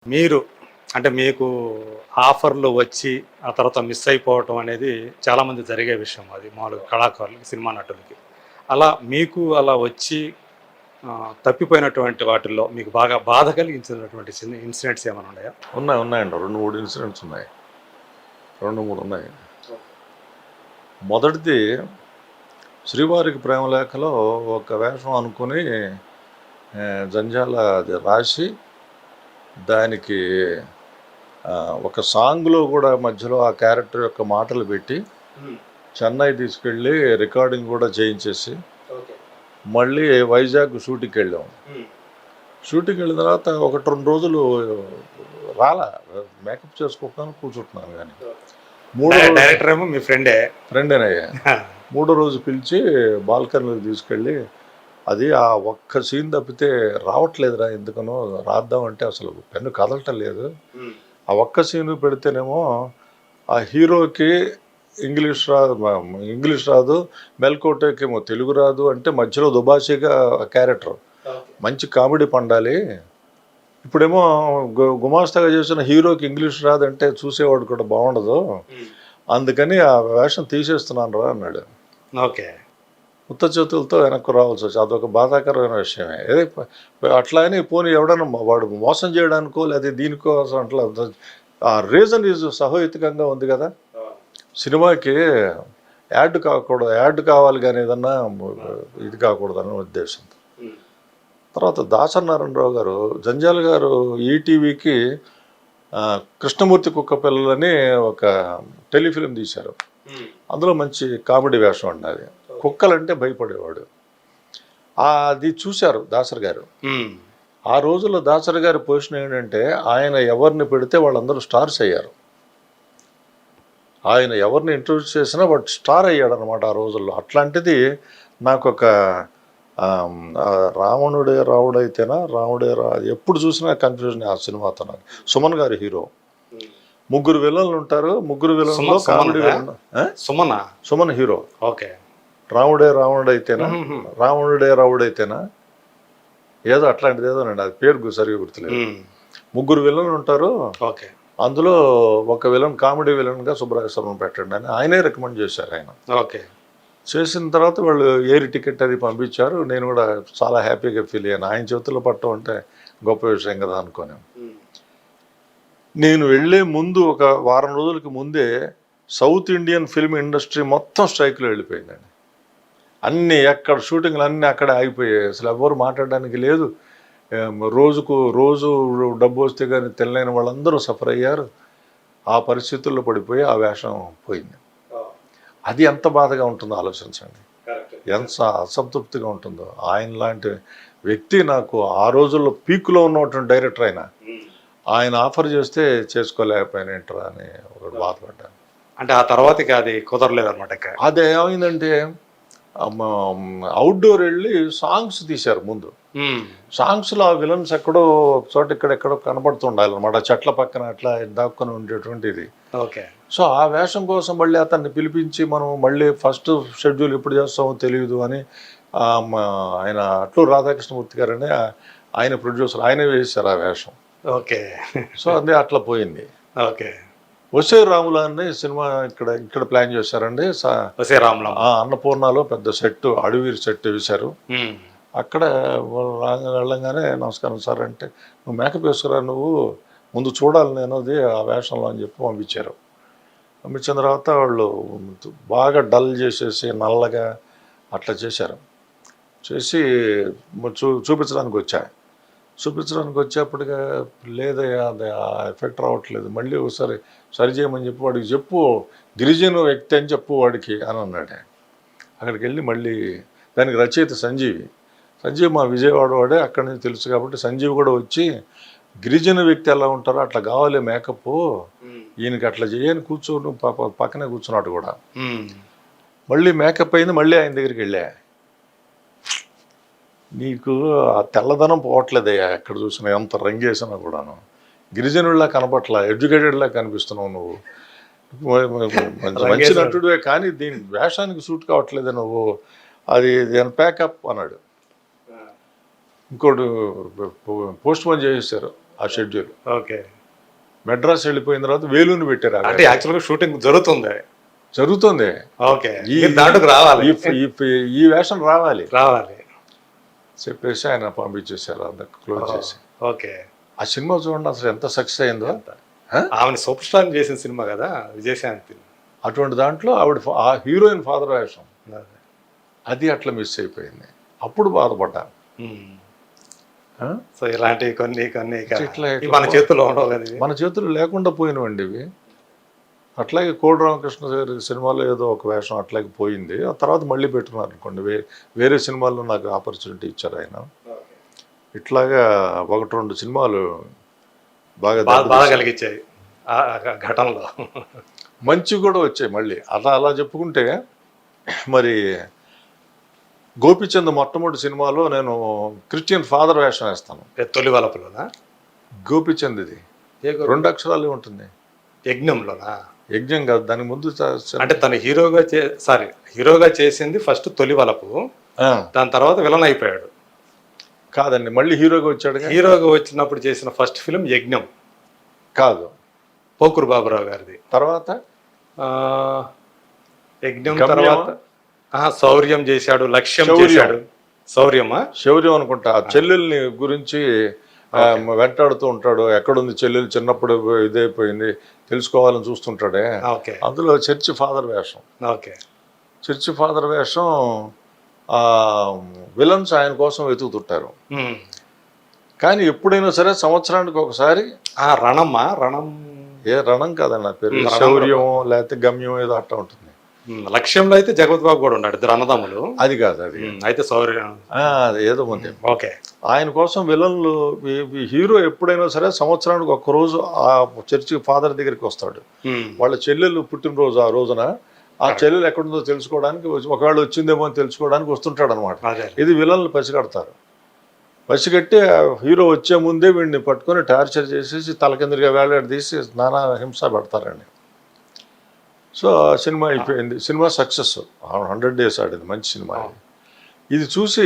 మీరు అంటే మీకు ఆఫర్‌లు వచ్చి, ఆ తర్వాత మిస్ అయిపోవటం అనేది చాలామంది జరిగే విషయం అది మామూలుగా కళాకారులకి, సినిమా నటులకి. అలా మీకు అలా వచ్చి తప్పిపోయినటువంటి వాటిల్లో మీకు బాగా బాధ కలిగించినటువంటి ఇన్సిడెంట్స్ ఏమైనా ఉన్నాయా? ఉన్నాయండి. 2, 3 ఇన్సిడెంట్స్ ఉన్నాయి. 2, 3 ఉన్నాయి. మొదటిది 'శ్రీవారికి ప్రేమలేఖలో' ఒక వేషం అనుకుని జంజాల అది రాసి దానికి ఒక సాంగ్‌లో కూడా మధ్యలో ఆ క్యారెక్టర్ యొక్క మాటలు పెట్టి చెన్నై తీసుకెళ్ళి రికార్డింగ్ కూడా చేయించేసి మళ్ళీ వైజాగ్ షూటింగ్‌కి వెళ్ళాం. షూటింగ్‌కి వెళ్ళిన తర్వాత 1, 2 రోజులు రాలా మేకప్ చేసుకోకుండా కూర్చుంటున్నాను కానీ డైరెక్టర్ ఏమో మీ ఫ్రెండేనయ్యా. మూడో రోజు పిలిచి బాల్కనీలోకి తీసుకెళ్ళి అది ఆ ఒక్క సీన్ తప్పితే రావట్లేదురా ఎందుకనో రాద్దామంటే అసలు పెన్ను కదలటం లేదు. ఆ ఒక్క సీను పెడితేనేమో ఆ హీరోకి ఇంగ్లీష్ రాదు, మెల్కోటేకేమో తెలుగు రాదు, అంటే మధ్యలో దుబాషిగా క్యారెక్టర్ మంచి కామెడీ పండాలి. ఇప్పుడేమో గుమాస్తాగా చేసిన హీరోకి ఇంగ్లీష్ రాదంటే చూసేవాడు కూడా బాగుండదు, అందుకని ఆ వేషం తీసేస్తున్నాను రా అన్నాడు. ఓకే. ఉత్త చేతులతో వెనక్కు రావాల్సి వచ్చి అదొక బాధాకరమైన విషయమే. అట్లా అని పోనీ ఎవడన్నా వాడు మోసం చేయడానికో లేదా దీనికోసం అట్లా ఆ రీజన్ ఈజ్ సహేతుకంగా ఉంది కదా. సినిమాకి యాడ్ కావాలి కానీ ఏదన్నా ఇది కాకూడదన్న ఉద్దేశంతో. తర్వాత దాసనారాయణరావు గారు, జంజాల గారు ఈటీవీకి కృష్ణమూర్తి కుక్క పిల్లలని ఒక టెలిఫిలిం తీశారు. అందులో మంచి కామెడీ వేషం ఉన్నది. కుక్కలంటే భయపడేవాడు. అది చూశారు దాసరి గారు. ఆ రోజుల్లో దాసరి గారి పొజిషన్ ఏంటంటే ఆయన ఎవరిని పెడితే వాళ్ళందరూ స్టార్స్ అయ్యారు. ఆయన ఎవరిని ఇంట్రొడ్యూస్ చేసినా వాడు స్టార్ అయ్యాడు అనమాట ఆ రోజుల్లో. అట్లాంటిది నాకు ఒక రాముడే ఎప్పుడు చూసినా కన్ఫ్యూజన్ ఆ సినిమాతో. నాకు సుమన్ గారి హీరో, ముగ్గురు విలన్లు ఉంటారు. ముగ్గురు విలన్లో కామెడీ సుమన్ హీరో. ఓకే. రాముడైతేనా రావుడైతేనా ఏదో అట్లాంటిది ఏదోనండి, అది పేరు సరిగా గుర్తులేదు. ముగ్గురు విలన్లు ఉంటారు. ఓకే. అందులో ఒక విలన్ కామెడీ విలన్గా సుబ్రహ్మణ్యం పెట్టండి అని ఆయనే రికమెండ్ చేశారు ఆయన. ఓకే. చేసిన తర్వాత వాళ్ళు ఎయిర్ టికెట్ అది పంపించారు. నేను కూడా చాలా హ్యాపీగా ఫీల్ అయ్యాను. ఆయన చేతుల్లో పట్టడం అంటే గొప్ప విషయం కదా అనుకోని. నేను వెళ్ళే ముందు ఒక వారం రోజులకి ముందే సౌత్ ఇండియన్ ఫిల్మ్ ఇండస్ట్రీ మొత్తం స్ట్రైక్లో వెళ్ళిపోయిందండి. ఎక్కడ షూటింగ్లు అన్నీ అక్కడే ఆగిపోయాయి. అసలు ఎవరు మాట్లాడడానికి లేదు. రోజు డబ్బు వస్తే కానీ తెల్లైన వాళ్ళందరూ సఫర్ అయ్యారు. ఆ పరిస్థితుల్లో పడిపోయి ఆ వేషం పోయింది. అది ఎంత బాధగా ఉంటుందో ఆలోచించండి, ఎంత అసంతృప్తిగా ఉంటుందో. ఆయన లాంటి వ్యక్తి నాకు ఆ రోజుల్లో పీక్లో ఉన్నటువంటి డైరెక్టర్ ఆయన ఆఫర్ చేస్తే చేసుకోలేకపోయినట్రా అని ఒకటి బాధపడ్డాను. అంటే ఆ తర్వాతకి అది కుదరలేదన్నమాట. అదే ఏమైందంటే అవుట్డోర్ వెళ్ళి సాంగ్స్ తీశారు ముందు. సాంగ్స్లో ఆ విలన్స్ ఎక్కడో చోట ఇక్కడెక్కడో కనపడుతుండాలి అనమాట, చెట్ల పక్కన అట్లా దాక్కుని ఉండేటువంటిది. ఓకే. సో ఆ వేషం కోసం మళ్ళీ అతన్ని పిలిపించి మనం మళ్ళీ ఫస్ట్ షెడ్యూల్ ఎప్పుడు చేస్తామో తెలియదు అని ఆయన అట్లూరు రాధాకృష్ణమూర్తి గారని ఆయన ప్రొడ్యూసర్, ఆయనే వేశారు ఆ వేషం. ఓకే. సో అదే అట్లా పోయింది. ఓకే. వసే రాముల అని సినిమా ఇక్కడ ప్లాన్ చేశారండి. అన్నపూర్ణలో పెద్ద సెట్, అడవి సెట్ వేశారు. అక్కడ వెళ్ళంగానే నమస్కారం సార్ అంటే, నువ్వు మేకప్ వేసుకురా, నువ్వు ముందు చూడాలి నేను అది ఆ వేషంలో అని చెప్పి పంపించారు. పంపించిన తర్వాత వాళ్ళు బాగా డల్ చేసేసి నల్లగా అట్లా చేశారు. చేసి చూపించడానికి వచ్చేప్పటిగా లేదయ్యా అది ఆ ఎఫెక్ట్ రావట్లేదు, మళ్ళీ ఒకసారి సరి చేయమని చెప్పి వాడికి చెప్పు, గిరిజన వ్యక్తి అని చెప్పు వాడికి అని అన్నాడు. అక్కడికి వెళ్ళి మళ్ళీ దానికి రచయిత సంజీవ్ మా విజయవాడ వాడే, అక్కడి నుంచి తెలుసు కాబట్టి సంజీవ్ కూడా వచ్చి గిరిజన వ్యక్తి ఎలా ఉంటారో అట్లా కావాలి మేకప్, ఈయనకి అట్లా చేయని కూర్చోను పక్కనే కూర్చున్నాడు కూడా. మళ్ళీ మేకప్ అయింది, మళ్ళీ ఆయన దగ్గరికి వెళ్ళా. నీకు ఆ తెల్లదనం పోవట్లేదయ్యా, ఎక్కడ చూసినా ఎంత రంగేసినా కూడాను గిరిజనుడిలా కనపట్లా, ఎడ్యుకేటెడ్లా కనిపిస్తున్నావు నువ్వు, మంచి నటుడే కానీ దీని వేషానికి సూట్ కావట్లేదు నువ్వు, అది ప్యాకప్ అన్నాడు. ఇంకోటి పోస్ట్ పోన్ చేసేసారు. ఆ షెడ్యూల్. ఓకే. మెడ్రాస్ వెళ్ళిపోయిన తర్వాత వేలూరు పెట్టారు. అంటే యాక్చువల్గా షూటింగ్ జరుగుతుంది. జరుగుతుంది. ఓకే. దాంట్లోకి రావాలి, ఈ వేషం రావాలి రావాలి చెప్పేసి ఆయన పంపించేశారు, అందరికి క్లోజ్ చేసి. ఓకే. ఆ సినిమా చూడండి అసలు ఎంత సక్సెస్ అయిందో. ఆమె సూపర్ స్టార్ చేసిన సినిమా కదా విజయశాంతి. అటువంటి దాంట్లో ఆవిడ ఆ హీరోయిన్ ఫాదర్ వేషం అది అట్లా మిస్ అయిపోయింది. అప్పుడు బాధపడ్డాను. సో ఇలాంటివి కొన్ని కొన్ని ఇట్లా మన చేతుల్లో ఉండవు కదా, మన చేతుల్లో లేకుండా పోయినవండి ఇవి. అట్లాగే కోడి రామకృష్ణ గారి సినిమాలో ఏదో ఒక వేషం అట్లాగే పోయింది. ఆ తర్వాత మళ్ళీ పెట్టుకున్నారు అనుకోండి, వేరే సినిమాల్లో నాకు ఆపర్చునిటీ ఇచ్చారు ఆయన. ఇట్లాగా 1-2 సినిమాలు బాగా కలిగించాయి ఆ ఘటనలో. మంచి కూడా వచ్చాయి మళ్ళీ. అలా చెప్పుకుంటే మరి గోపిచంద్ మొట్టమొదటి సినిమాలో నేను క్రిస్టియన్ ఫాదర్ వేషం వేస్తాను. తొలి వలపులోనా? గోపిచంద్ ఇది 2 అక్షరాలు ఉంటుంది. యజ్ఞంలోనా? యజ్ఞం కాదు, దానికి ముందు అంటే తను హీరోగా చేసింది ఫస్ట్ తొలి వలపు, దాని తర్వాత విలన్ అయిపోయాడు. కాదండి, మళ్ళీ హీరోగా వచ్చాడు. హీరోగా వచ్చినప్పుడు చేసిన ఫస్ట్ ఫిలిం యజ్ఞం కాదు, పోకూరు బాబురావు గారిది. తర్వాత యజ్ఞం తర్వాత శౌర్యం చేశాడు, లక్ష్యం చేశాడు. శౌర్యం అనుకుంటా. చెల్లెల్ని గురించి వెంటాడుతూ ఉంటాడు. ఎక్కడుంది చెల్లెలు, చిన్నప్పుడు ఇదైపోయింది తెలుసుకోవాలని చూస్తుంటాడే. అందులో చర్చి ఫాదర్ వేషం. చర్చి ఫాదర్ వేషం విలన్స్ ఆయన కోసం వెతుకుతుంటారు. కానీ ఎప్పుడైనా సరే సంవత్సరానికి ఒకసారి రణం కాదన్న పేరు, శౌర్యం లేకపోతే గమ్యం ఏదో అట్లా ఉంటుంది. లక్ష్యంలో అయితే జగపతి బాబు కూడా ఉన్నాడు, ఇద్దరు అన్నదమ్ములు. అది కాదు, అది అయితే శౌర్యం ఏదో ఉంది. ఓకే. ఆయన కోసం విలన్లు. హీరో ఎప్పుడైనా సరే సంవత్సరానికి ఒక్కరోజు ఆ చర్చి ఫాదర్ దగ్గరికి వస్తాడు. వాళ్ళ చెల్లెలు పుట్టినరోజు ఆ రోజున ఆ చెల్లెలు ఎక్కడుందో తెలుసుకోవడానికి, ఒకవేళ వచ్చిందేమో అని తెలుసుకోవడానికి వస్తుంటాడు అనమాట. ఇది విలన్లు పసిగడతారు. పసిగట్టి హీరో వచ్చే ముందే వీడిని పట్టుకొని టార్చర్ చేసేసి తలకిందులుగా వేలాడదీసి నానా హింస పెడతారండి. సో సినిమా అయిపోయింది. సినిమా సక్సెస్, 100 days ఆడింది, మంచి సినిమా. ఇది చూసి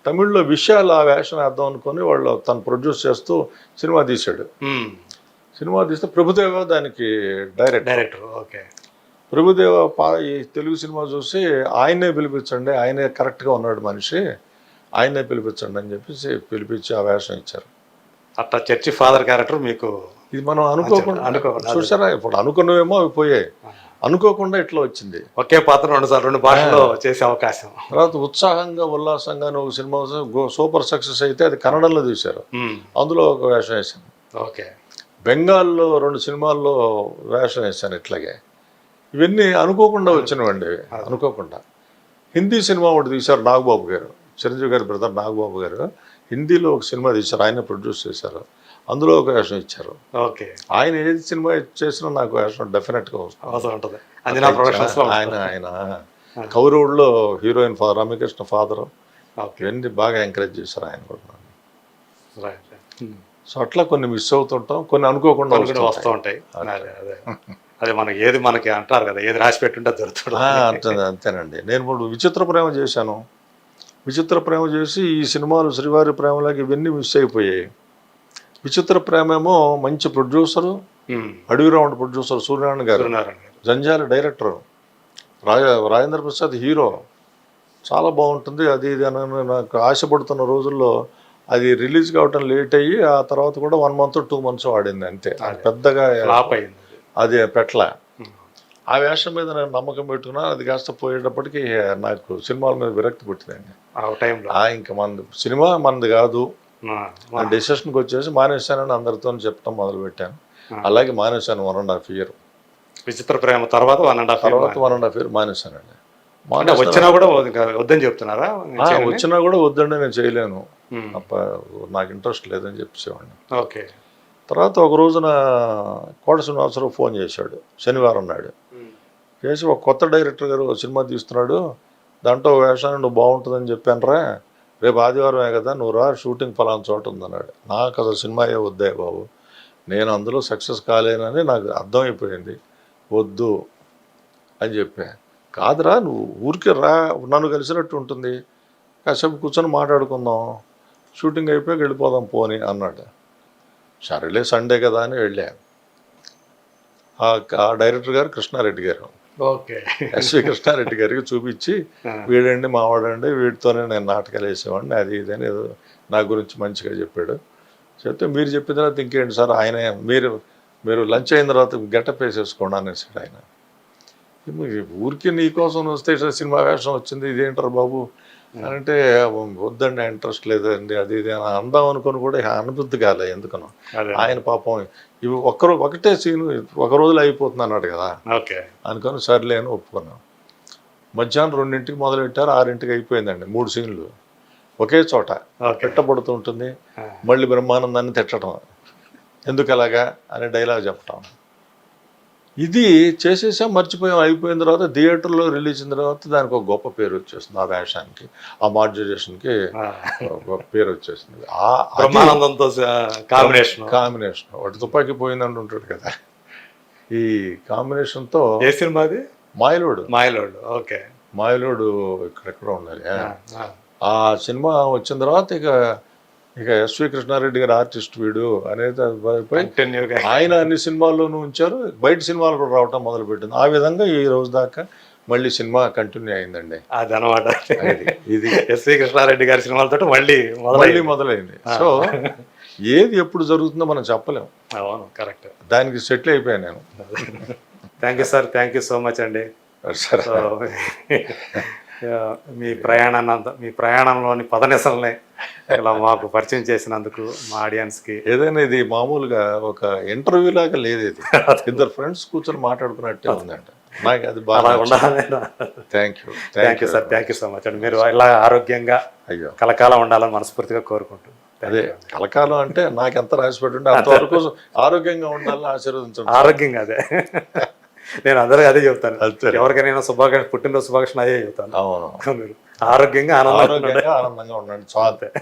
తమిళ్లో విషయాలు ఆ వేషం వేద్దాం అనుకుని వాళ్ళు తను ప్రొడ్యూస్ చేస్తూ సినిమా తీశాడు. సినిమా తీస్తే ప్రభుదేవ దానికి డైరెక్టర్. ఓకే. ప్రభుదేవ ఈ తెలుగు సినిమా చూసి ఆయనే పిలిపించండి, ఆయనే కరెక్ట్గా ఉన్నాడు మనిషి, ఆయనే పిలిపించండి అని చెప్పేసి పిలిపించి ఆ వేషం ఇచ్చారు. అట్లా చర్చి ఫాదర్ క్యారెక్టర్ మీకు ఇది మనం అనుకోకుండా చూసారా, ఇప్పుడు అనుకున్నవేమో అవి పోయాయి, అనుకోకుండా ఇట్లా వచ్చింది. ఒకే పాత్ర 2 భాషల్లో చేసే అవకాశం. తర్వాత ఉత్సాహంగా ఉల్లాసంగా ఒక సినిమా సూపర్ సక్సెస్ అయితే అది కన్నడంలో తీశారు, అందులో ఒక వేషం వేసాను. ఓకే. బెంగాల్లో 2 సినిమాల్లో వేషం వేసాను. ఇట్లాగే ఇవన్నీ అనుకోకుండా వచ్చినవండి, అనుకోకుండా. హిందీ సినిమా ఒకటి తీశారు నాగబాబు గారు, చిరంజీవి గారి బ్రదర్ నాగబాబు గారు. హిందీలో ఒక సినిమా తీశారు, ఆయన ప్రొడ్యూస్ చేశారు, అందులో ఒక వేషం ఇచ్చారు. ఓకే. ఆయన ఏది సినిమా చేసినా నాకు వేషం డెఫినెట్గా వస్తుంది. ఆయన కౌరవుల్లో హీరోయిన్ రమ్యకృష్ణ ఫాదర్, ఇవన్నీ బాగా ఎంకరేజ్ చేశారు ఆయన కూడా. సో అట్లా కొన్ని మిస్ అవుతుంటాం, కొన్ని అనుకోకుండా వస్తూ ఉంటాయి. అదే మనకి అంటారు కదా, ఏది రాసి పెట్టుంటే దొరుకుతుంది. అంతేనండి. నేను ఇప్పుడు విచిత్ర ప్రేమ చేశాను. విచిత్ర ప్రేమ చేసి ఈ సినిమాలు శ్రీవారి ప్రేమలాగా ఇవన్నీ మిస్ అయిపోయాయి. విచిత్ర ప్రేమేమో మంచి ప్రొడ్యూసరు, అడవి రాముడు ప్రొడ్యూసర్ సూర్యనారాయణ గారు, జంజాల డైరెక్టరు, రాజేంద్ర ప్రసాద్ హీరో. చాలా బాగుంటుంది అది ఇది అని నాకు ఆశపడుతున్న రోజుల్లో అది రిలీజ్ కావటం లేట్ అయ్యి ఆ తర్వాత కూడా 1 month 2 months ఆడింది అంతే. పెద్దగా అది పెట్ల. ఆ వేషం మీద నేను నమ్మకం పెట్టుకున్నా. అది కాస్త పోయేటప్పటికి నాకు సినిమాల మీద విరక్తి పుట్టిందండి. ఇంకా సినిమా మనది కాదు, డెసిషన్కి వచ్చేసి మానేశానని అందరితో చెప్పడం మొదలుపెట్టాను. అలాగే మానేశాను 1.5 year. విచిత్ర ప్రేమ తర్వాత 1.5 year మానేశానండి. వచ్చినా కూడా వద్దని చెప్తున్నారా? వచ్చినా కూడా వద్దండి, నేను చేయలేను, నాకు ఇంట్రెస్ట్ లేదని చెప్పేసేవాడిని. ఓకే. తర్వాత ఒక రోజున కోట శ్రీనివాసరావు ఫోన్ చేశాడు, శనివారం నాడు చేసి, ఒక కొత్త డైరెక్టర్ గారు సినిమా తీస్తున్నాడు, దాంట్లో వేషాన్ని నువ్వు బాగుంటుందని చెప్పానురా, రేపు ఆదివారమే కదా, నువ్వు రా, షూటింగ్ ఫలానా చోట ఉందన్నాడు. నాకు అసలు సినిమా వద్దే బాబు, నేను అందులో సక్సెస్ కాలేనని నాకు అర్థమైపోయింది, వద్దు అని చెప్పా. కాదురా, నువ్వు ఊరికే రా, నన్ను కలిసినట్టు ఉంటుంది, కాసేపు కూర్చొని మాట్లాడుకుందాం, షూటింగ్ అయిపోయాక వెళ్ళిపోదాం పోని అన్నాడు. సరేలే సండే కదా అని వెళ్ళా. ఆ డైరెక్టర్ గారు కృష్ణారెడ్డి గారు, ఓకే. ఎస్వి కృష్ణారెడ్డి గారికి చూపించి, వీడండి మావాడండి, వీడితోనే నేను నాటకాలు వేసేవాడిని, అది ఇది అని ఏదో నా గురించి మంచిగా చెప్పాడు. చెప్తే మీరు చెప్పిన తర్వాత ఇంకేంటి సార్, ఆయన మీరు లంచ్ అయిన తర్వాత గెటప్ వేసేసుకోండి అనేసాడు ఆయన. ఊరికి నీ కోసం వస్తే సినిమా వేషం వచ్చింది, ఇదేంటారు బాబు అని అంటే, వద్దండి ఇంట్రెస్ట్ లేదండి అది ఇది అని అందాం అనుకుని కూడా అనుబుద్ధి కాలే ఎందుకనో. ఆయన పాపం ఇవి ఒకటే సీను ఒక రోజులో అయిపోతుంది అన్నాడు కదా, ఓకే అనుకొని సర్లే అని ఒప్పుకున్నాం. మధ్యాహ్నం 2ంటికి మొదలెట్టారు, 6ంటికి అయిపోయిందండి. 3 సీన్లు ఒకే చోట పెట్టబడుతుంటుంది. మళ్ళీ బ్రహ్మానందాన్ని తిట్టడం, ఎందుకు అలాగా అనే డైలాగ్ చెప్పటం. ఇది చేసేసాం, మర్చిపోయాం. అయిపోయిన తర్వాత థియేటర్లో రిలీజ్ అయిన తర్వాత దానికి ఒక గొప్ప పేరు వచ్చేస్తుంది, ఆ వేషానికి, ఆ మాడ్యులేషన్కి గొప్ప పేరు వచ్చేసింది. బ్రహ్మానందంతో కాంబినేషన్ వాటి తుపాకీ పోయిందని ఉంటాడు కదా, ఈ కాంబినేషన్తో. ఏ సినిమాది? మాయలోడు. ఓకే. మాయలోడు ఇక్కడెక్కడ ఉండాలి. ఆ సినిమా వచ్చిన తర్వాత ఇక ఎస్వి కృష్ణారెడ్డి గారు ఆర్టిస్ట్ వీడు అనేది ఆయన అన్ని సినిమాల్లోనూ ఉంచారు, బయట సినిమాలు కూడా రావటం మొదలుపెట్టింది. ఆ విధంగా ఈ రోజు దాకా మళ్ళీ సినిమా కంటిన్యూ అయిందండి. అదనమాట ఇది ఎస్వి కృష్ణారెడ్డి గారి సినిమాలతో మళ్ళీ మొదలైంది. సో ఏది ఎప్పుడు జరుగుతుందో మనం చెప్పలేం. అవును, కరెక్ట్. దానికి సెటిల్ అయిపోయాను నేను. Thank you sir, thank you so much అండి. మీ ప్రయాణంలోని పదనిసల్ని ఇలా మాకు పరిచయం చేసినందుకు మా ఆడియన్స్కి. ఏదైనా ఇది మామూలుగా ఒక ఇంటర్వ్యూ లాగా లేదు, ఇది ఇద్దరు ఫ్రెండ్స్ కూర్చొని మాట్లాడుకున్నట్టే ఉందంట. నాకు అది బాగా ఉండాలి. Thank you sir, thank you so much అండి. మీరు ఇలా ఆరోగ్యంగా కలకాలం ఉండాలని మనస్ఫూర్తిగా కోరుకుంటున్నాను. అదే కలకాలం అంటే నాకు ఎంత రాసి పెట్టుంటే అంతవరకు ఆరోగ్యంగా ఉండాలని ఆశీర్వదించండి. ఆరోగ్యంగా అదే నేను అందరికీ అదే చెప్తాను. ఎవరికైనా పుట్టినరోజు శుభాకాంక్షలు అదే చెప్తాను. అవును, ఆరోగ్యంగా ఆనందంగా ఉండండి చాలు.